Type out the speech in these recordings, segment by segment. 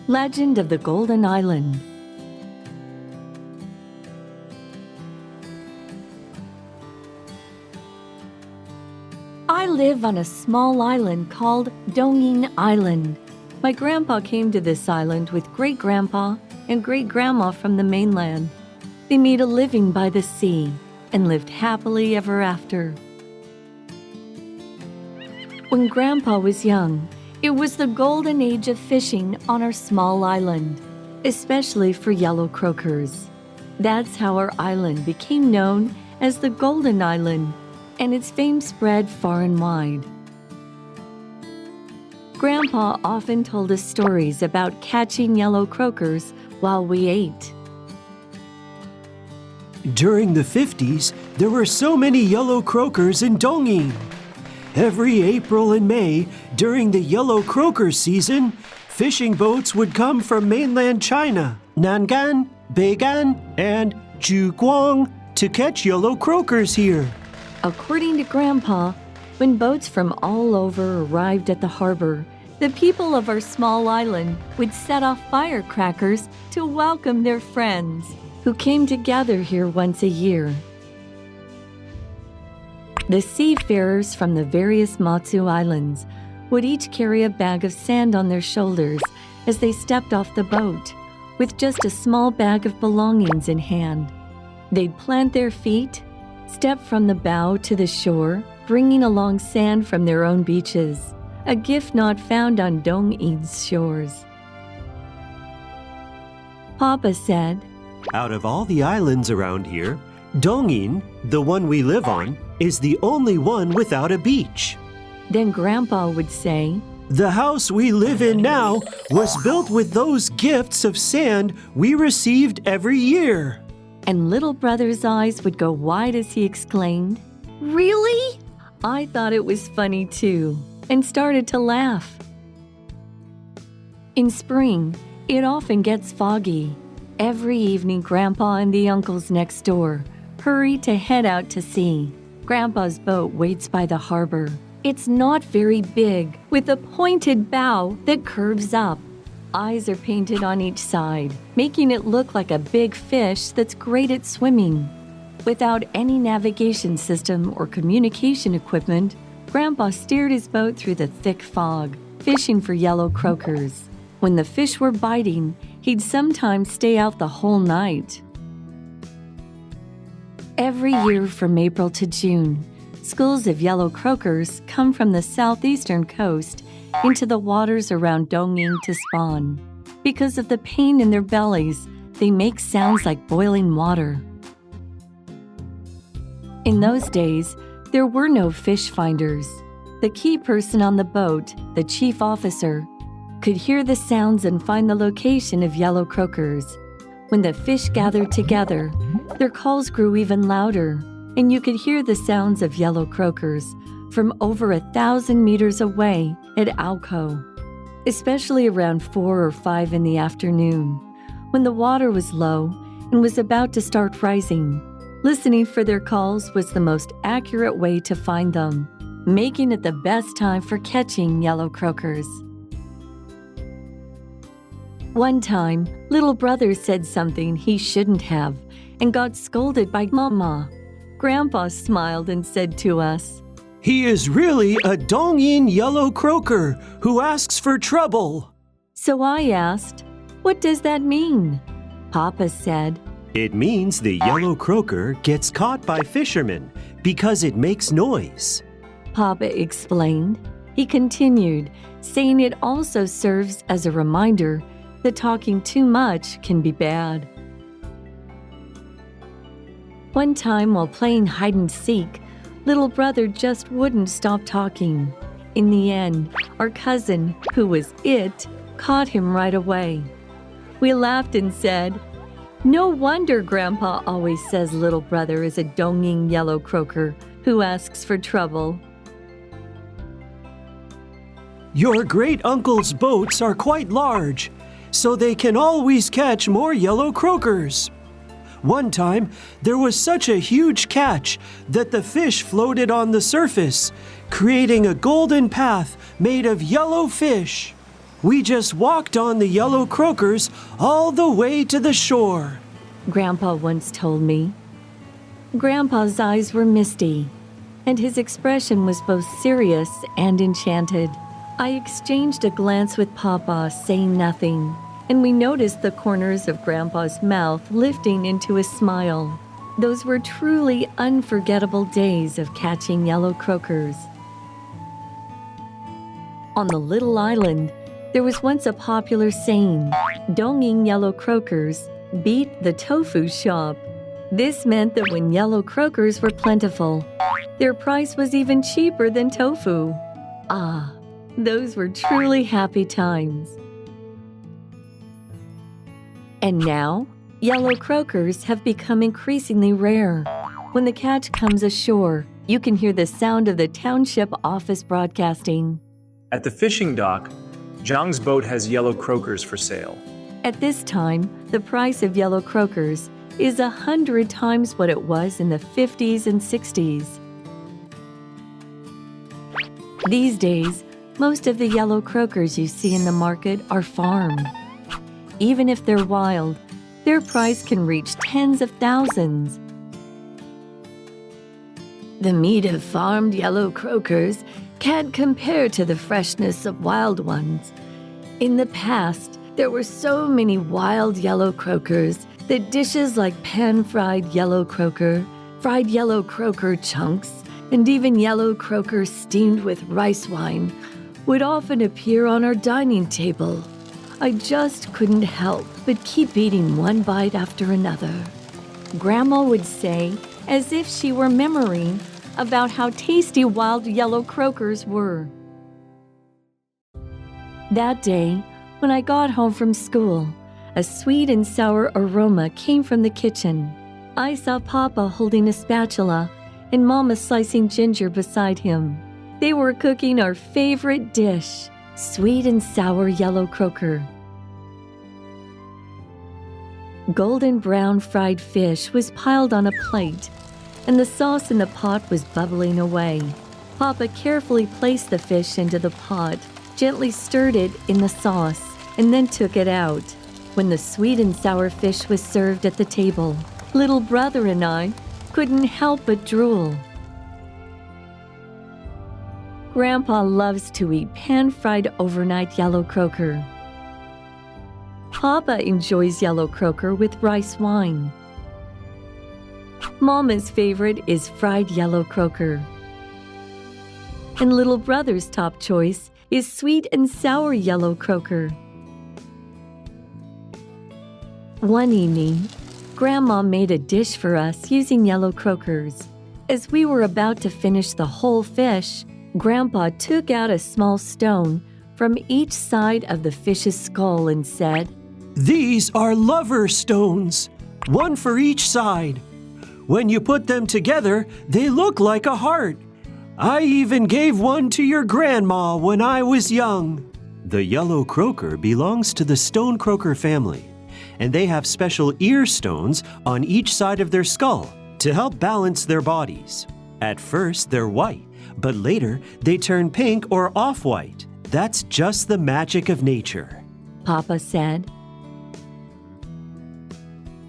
Legend of the Golden Island. I live on a small island called Dongyin Island. My grandpa came to this island with great-grandpa and great-grandma from the mainland. They made a living by the sea and lived happily ever after. When Grandpa was young, it was the golden age of fishing on our small island, especially for yellow croakers. That's how our island became known as the Golden Island, and its fame spread far and wide. Grandpa often told us stories about catching yellow croakers while we ate. During the 50s, there were so many yellow croakers in Dongyin. Every April and May, during the yellow croaker season, fishing boats would come from mainland China, Nangan, Beigan, and Juguang to catch yellow croakers here. According to Grandpa, when boats from all over arrived at the harbor, the people of our small island would set off firecrackers to welcome their friends, who came together here once a year. The seafarers from the various Matsu islands would each carry a bag of sand on their shoulders as they stepped off the boat, with just a small bag of belongings in hand. They'd plant their feet, step from the bow to the shore, bringing along sand from their own beaches, a gift not found on Dongyin's shores. Papa said, Out of all the islands around here, Dongyin, the one we live on, is the only one without a beach. Then Grandpa would say, The house we live in now was built with those gifts of sand we received every year. And little brother's eyes would go wide as he exclaimed, Really? I thought it was funny too, and started to laugh. In spring, it often gets foggy. Every evening, Grandpa and the uncles next door hurry to head out to sea. Grandpa's boat waits by the harbor. It's not very big, with a pointed bow that curves up. Eyes are painted on each side, making it look like a big fish that's great at swimming. Without any navigation system or communication equipment, Grandpa steered his boat through the thick fog, fishing for yellow croakers. When the fish were biting, he'd sometimes stay out the whole night. Every year from April to June, schools of yellow croakers come from the southeastern coast into the waters around Dongyin to spawn. Because of the pain in their bellies, they make sounds like boiling water. In those days, there were no fish finders. The key person on the boat, the chief officer, could hear the sounds and find the location of yellow croakers. When the fish gathered together, their calls grew even louder, and you could hear the sounds of yellow croakers from over 1,000 meters away at Alco, especially around 4 or 5 in the afternoon, when the water was low and was about to start rising. Listening for their calls was the most accurate way to find them, making it the best time for catching yellow croakers. One time, little brother said something he shouldn't have and got scolded by Mama. Grandpa smiled and said to us, He is really a Dongyin yellow croaker who asks for trouble. So I asked, What does that mean? Papa said, It means the yellow croaker gets caught by fishermen because it makes noise. Papa explained. He continued, saying it also serves as a reminder that talking too much can be bad. One time while playing hide and seek, little brother just wouldn't stop talking. In the end, our cousin, who was it, caught him right away. We laughed and said, No wonder Grandpa always says little brother is a Dongyin yellow croaker who asks for trouble. Your great-uncle's boats are quite large, so they can always catch more yellow croakers. One time, there was such a huge catch that the fish floated on the surface, creating a golden path made of yellow fish. We just walked on the yellow croakers all the way to the shore," Grandpa once told me. Grandpa's eyes were misty, and his expression was both serious and enchanted. I exchanged a glance with Papa, saying nothing, and we noticed the corners of Grandpa's mouth lifting into a smile. Those were truly unforgettable days of catching yellow croakers. On the little island, there was once a popular saying, "Dongyin yellow croakers beat the tofu shop." This meant that when yellow croakers were plentiful, their price was even cheaper than tofu. Ah, those were truly happy times. And now, yellow croakers have become increasingly rare. When the catch comes ashore, you can hear the sound of the township office broadcasting. At the fishing dock, Zhang's boat has yellow croakers for sale. At this time, the price of yellow croakers is 100 times what it was in the 50s and 60s. These days, most of the yellow croakers you see in the market are farmed. Even if they're wild, their price can reach tens of thousands. The meat of farmed yellow croakers can't compare to the freshness of wild ones. In the past, there were so many wild yellow croakers that dishes like pan-fried yellow croaker, fried yellow croaker chunks, and even yellow croaker steamed with rice wine would often appear on our dining table. I just couldn't help but keep eating one bite after another. Grandma would say, as if she were memorying about how tasty wild yellow croakers were. That day, when I got home from school, a sweet and sour aroma came from the kitchen. I saw Papa holding a spatula and Mama slicing ginger beside him. They were cooking our favorite dish, sweet and sour yellow croaker. Golden brown fried fish was piled on a plate, and the sauce in the pot was bubbling away. Papa carefully placed the fish into the pot, gently stirred it in the sauce, and then took it out. When the sweet and sour fish was served at the table, little brother and I couldn't help but drool. Grandpa loves to eat pan-fried overnight yellow croaker. Papa enjoys yellow croaker with rice wine. Mama's favorite is fried yellow croaker. And little brother's top choice is sweet and sour yellow croaker. One evening, Grandma made a dish for us using yellow croakers. As we were about to finish the whole fish, Grandpa took out a small stone from each side of the fish's skull and said, "These are lover stones, one for each side. When you put them together, they look like a heart. I even gave one to your grandma when I was young." The yellow croaker belongs to the stone croaker family, and they have special ear stones on each side of their skull to help balance their bodies. At first, they're white, but later they turn pink or off-white. That's just the magic of nature, Papa said.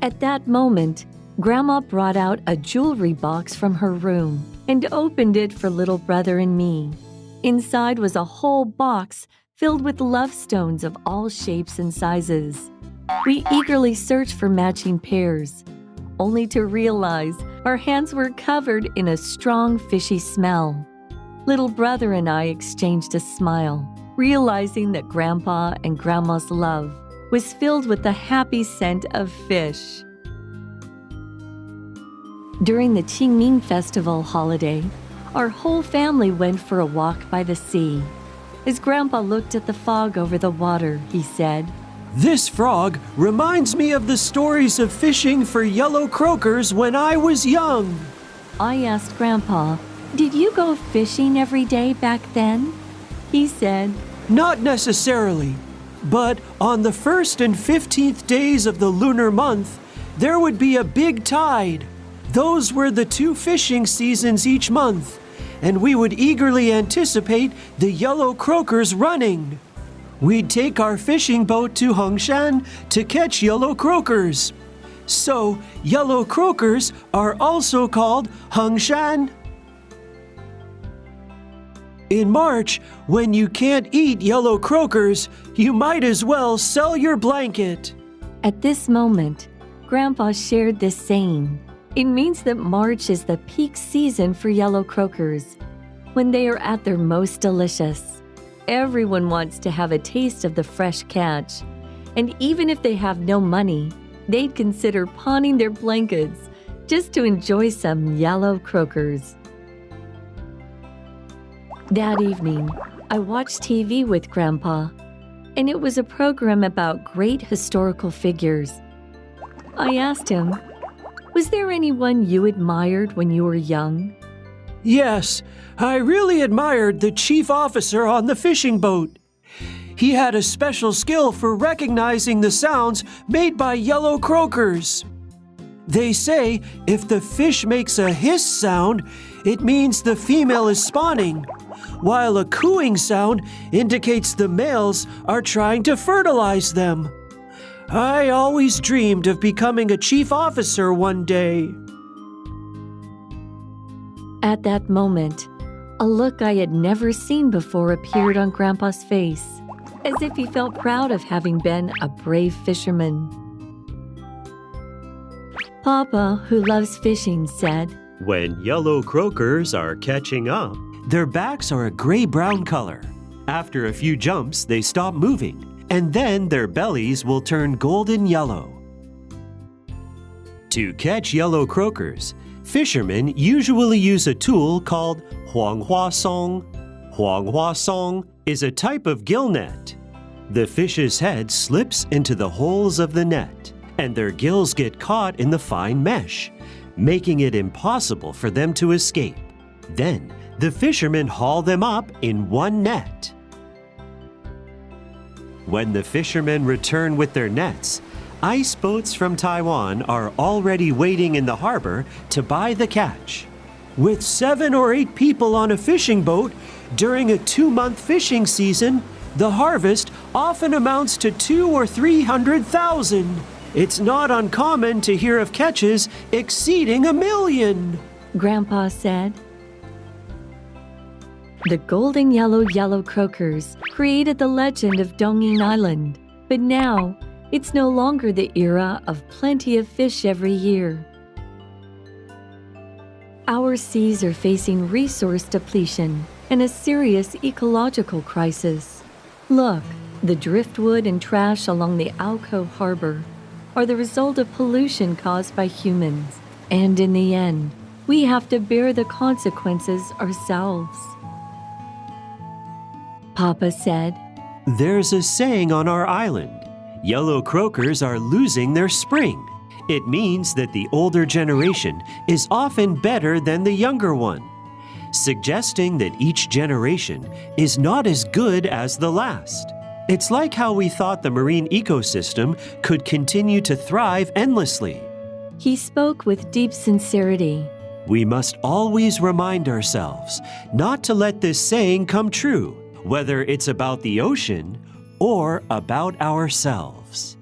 At that moment, Grandma brought out a jewelry box from her room and opened it for little brother and me. Inside was a whole box filled with love stones of all shapes and sizes. We eagerly searched for matching pairs, only to realize our hands were covered in a strong fishy smell. Little brother and I exchanged a smile, realizing that Grandpa and Grandma's love was filled with the happy scent of fish. During the Qingming Festival holiday, our whole family went for a walk by the sea. As Grandpa looked at the fog over the water, he said, "This frog reminds me of the stories of fishing for yellow croakers when I was young." I asked Grandpa, "Did you go fishing every day back then?" He said, "Not necessarily, but on the 1st and 15th days of the lunar month, there would be a big tide. Those were the 2 fishing seasons each month, and we would eagerly anticipate the yellow croakers running. we'd take our fishing boat to Hongshan to catch yellow croakers. So, yellow croakers are also called Hongshan. In March, when you can't eat yellow croakers, you might as well sell your blanket. At this moment, Grandpa shared this saying. It means that March is the peak season for yellow croakers, when they are at their most delicious. Everyone wants to have a taste of the fresh catch, and even if they have no money, they'd consider pawning their blankets just to enjoy some yellow croakers. That evening, I watched TV with Grandpa, and it was a program about great historical figures. I asked him, "Was there anyone you admired when you were young?" Yes, I really admired the chief officer on the fishing boat. He had a special skill for recognizing the sounds made by yellow croakers. They say if the fish makes a hiss sound, it means the female is spawning, while a cooing sound indicates the males are trying to fertilize them. I always dreamed of becoming a chief officer one day. At that moment, a look I had never seen before appeared on Grandpa's face, as if he felt proud of having been a brave fisherman. Papa, who loves fishing, said, When yellow croakers are catching up, their backs are a gray-brown color. After a few jumps, they stop moving, and then their bellies will turn golden yellow. To catch yellow croakers, fishermen usually use a tool called huanghua song. Huanghua song is a type of gill net. The fish's head slips into the holes of the net, and their gills get caught in the fine mesh, making it impossible for them to escape. Then, the fishermen haul them up in one net. When the fishermen return with their nets, ice boats from Taiwan are already waiting in the harbor to buy the catch. With 7 or 8 people on a fishing boat during a 2-month fishing season, the harvest often amounts to 200,000 or 300,000. It's not uncommon to hear of catches exceeding 1 million. Grandpa said. The golden yellow croakers created the legend of Dongyin Island, but now it's no longer the era of plenty of fish every year. Our seas are facing resource depletion and a serious ecological crisis. Look, the driftwood and trash along the Alco harbor are the result of pollution caused by humans, and in the end, we have to bear the consequences ourselves. Papa said, There's a saying on our island. Yellow croakers are losing their spring. It means that the older generation is often better than the younger one, suggesting that each generation is not as good as the last. It's like how we thought the marine ecosystem could continue to thrive endlessly. He spoke with deep sincerity. We must always remind ourselves not to let this saying come true, whether it's about the ocean or about ourselves.